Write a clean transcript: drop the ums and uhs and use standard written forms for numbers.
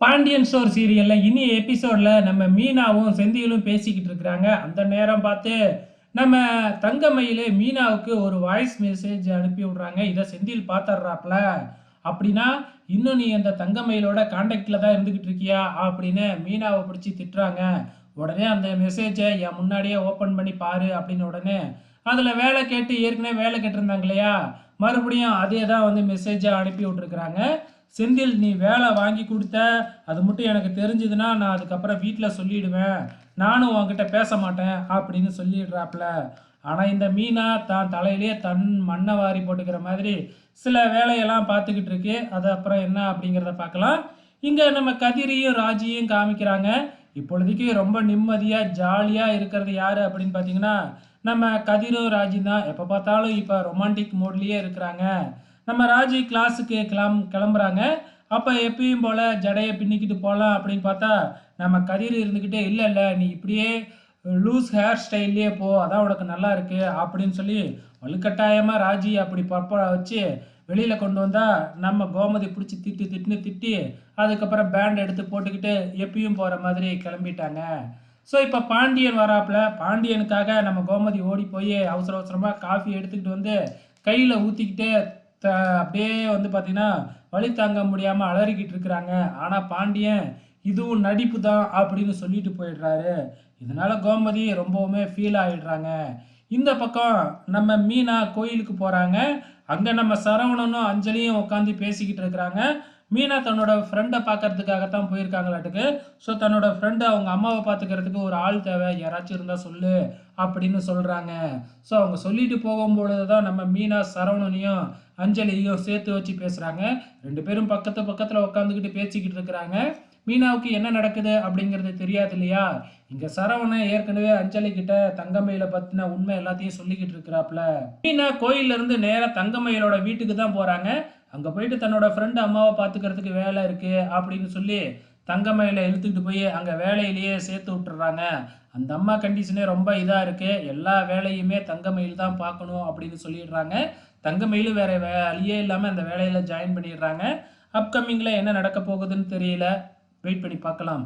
Pandian store சீரியல்ல இனி எபிசோட்ல நம்ம மீனாவும் செந்திலும் பேசிக்கிட்டு இருக்கிறாங்க. அந்த நேரம் பார்த்து நம்ம தங்கமயிலே மீனாவுக்கு ஒரு வாய்ஸ் மெசேஜ் அனுப்பி விடுறாங்க. இதை செந்தில் பார்த்துடுறாப்ல. அப்படின்னா இன்னும் நீ அந்த தங்கமயிலோட கான்டாக்ட்ல தான் இருந்துகிட்டு இருக்கியா அப்படின்னு மீனாவை பிடிச்சி திட்டுறாங்க. உடனே அந்த மெசேஜை என் முன்னாடியே ஓப்பன் பண்ணி பாரு அப்படின்னு உடனே அதில் வேலை கேட்டு ஏற்கனவே வேலை கேட்டிருந்தாங்க இல்லையா, மறுபடியும் அதே தான் வந்து மெசேஜை அனுப்பி விட்டுருக்குறாங்க. செந்தில் நீ வேலை வாங்கி கொடுத்த, அது மட்டும் எனக்கு தெரிஞ்சதுன்னா நான் அதுக்கப்புறம் வீட்டில் சொல்லிடுவேன், நானும் உன்கிட்ட பேச மாட்டேன் அப்படின்னு சொல்லிடுறாப்புல. ஆனால் இந்த மீனா தான் தலையிலே தன் மண்ணை வாரி போட்டுக்கிற மாதிரி சில வேலையெல்லாம் பார்த்துக்கிட்டு இருக்கு. அது அப்புறம் என்ன அப்படிங்கிறத பார்க்கலாம். இங்கே நம்ம கதிரியும் ராஜியும் காமிக்கிறாங்க. இப்பொழுதைக்கு ரொம்ப நிம்மதியாக ஜாலியாக இருக்கிறது யார் அப்படின்னு பார்த்தீங்கன்னா நம்ம கதிரும் ராஜி தான். எப்போ பார்த்தாலும் இப்போ ரொமான்டிக் மோட்லேயே இருக்கிறாங்க. நம்ம ராஜி கிளாஸுக்கு கிளம்புறாங்க. அப்போ எப்பயும் போல் ஜடையை பின்னிக்கிட்டு போகலாம் அப்படின்னு பார்த்தா நம்ம கதிர் இருந்துக்கிட்டே இல்லை இல்லை நீ இப்படியே லூஸ் ஹேர் ஸ்டைல்லையே போ, அதான் உனக்கு நல்லா இருக்கு அப்படின்னு சொல்லி வலுக்கட்டாயமாக ராஜி அப்படி பப்ப வச்சு வெளியில் கொண்டு வந்தால் நம்ம கோமதி பிடிச்சி திட்டுன்னு திட்டி அதுக்கப்புறம் பேண்ட் எடுத்து போட்டுக்கிட்டு எப்பயும் போகிற மாதிரி கிளம்பிட்டாங்க. ஸோ இப்போ பாண்டியன் வராப்புல. பாண்டியனுக்காக நம்ம கோமதி ஓடி போய் அவசர அவசரமாக காஃபி எடுத்துக்கிட்டு வந்து கையில் ஊற்றிக்கிட்டே அப்படியே வந்து பார்த்தீங்கன்னா வழி தாங்க முடியாமல் அலறிக்கிட்டு இருக்கிறாங்க. ஆனால் பாண்டியன் இதுவும் நடிப்பு தான் அப்படின்னு சொல்லிட்டு போயிடுறாரு. இதனால கோமதி ரொம்பவுமே ஃபீல் ஆகிடுறாங்க. இந்த பக்கம் நம்ம மீனா கோயிலுக்கு போகிறாங்க. அங்கே நம்ம சரவணனும் அஞ்சலியும் உட்காந்து பேசிக்கிட்டு இருக்கிறாங்க. மீனா தன்னோட ஃப்ரெண்டை பார்க்கறதுக்காகத்தான் போயிருக்காங்களாட்டுக்கு. ஸோ தன்னோட ஃப்ரெண்டு அவங்க அம்மாவை பார்த்துக்கிறதுக்கு ஒரு ஆள் தேவை, யாராச்சும் இருந்தால் சொல்லு அப்படின்னு சொல்கிறாங்க. ஸோ அவங்க சொல்லிட்டு போகும்பொழுது தான் நம்ம மீனா சரவணனையும் அஞ்சலியும் சேர்த்து வச்சு பேசுகிறாங்க. ரெண்டு பேரும் பக்கத்தில் உட்காந்துக்கிட்டு பேசிக்கிட்டு இருக்கிறாங்க. மீனாவுக்கு என்ன நடக்குது அப்படிங்கிறது தெரியாது இல்லையா. இங்கே சரவணன் ஏற்கனவே அஞ்சலி கிட்ட தங்கமயில பற்றின உண்மை எல்லாத்தையும் சொல்லிக்கிட்டு இருக்கிறாப்புல. மீனா கோயிலிருந்து நேராக தங்கமயிலோட வீட்டுக்கு தான் போகிறாங்க. அங்கே போயிட்டு தன்னோட ஃப்ரெண்டு அம்மாவை பார்த்துக்கிறதுக்கு வேலை இருக்குது அப்படின்னு சொல்லி தங்கமயில இழுத்துக்கிட்டு போய் அங்கே வேலையிலேயே சேர்த்து விட்டுறாங்க. அந்த அம்மா கண்டிஷனே ரொம்ப இதாக இருக்குது, எல்லா வேலையுமே தங்கமயில் தான் பார்க்கணும் அப்படின்னு சொல்லிடுறாங்க. தங்கமயிலும் வேறு வழியே இல்லாமல் அந்த வேலையில் ஜாயின் பண்ணிடுறாங்க. அப்கமிங்கில் என்ன நடக்க போகுதுன்னு தெரியல, வெயிட் பண்ணி பார்க்கலாம்.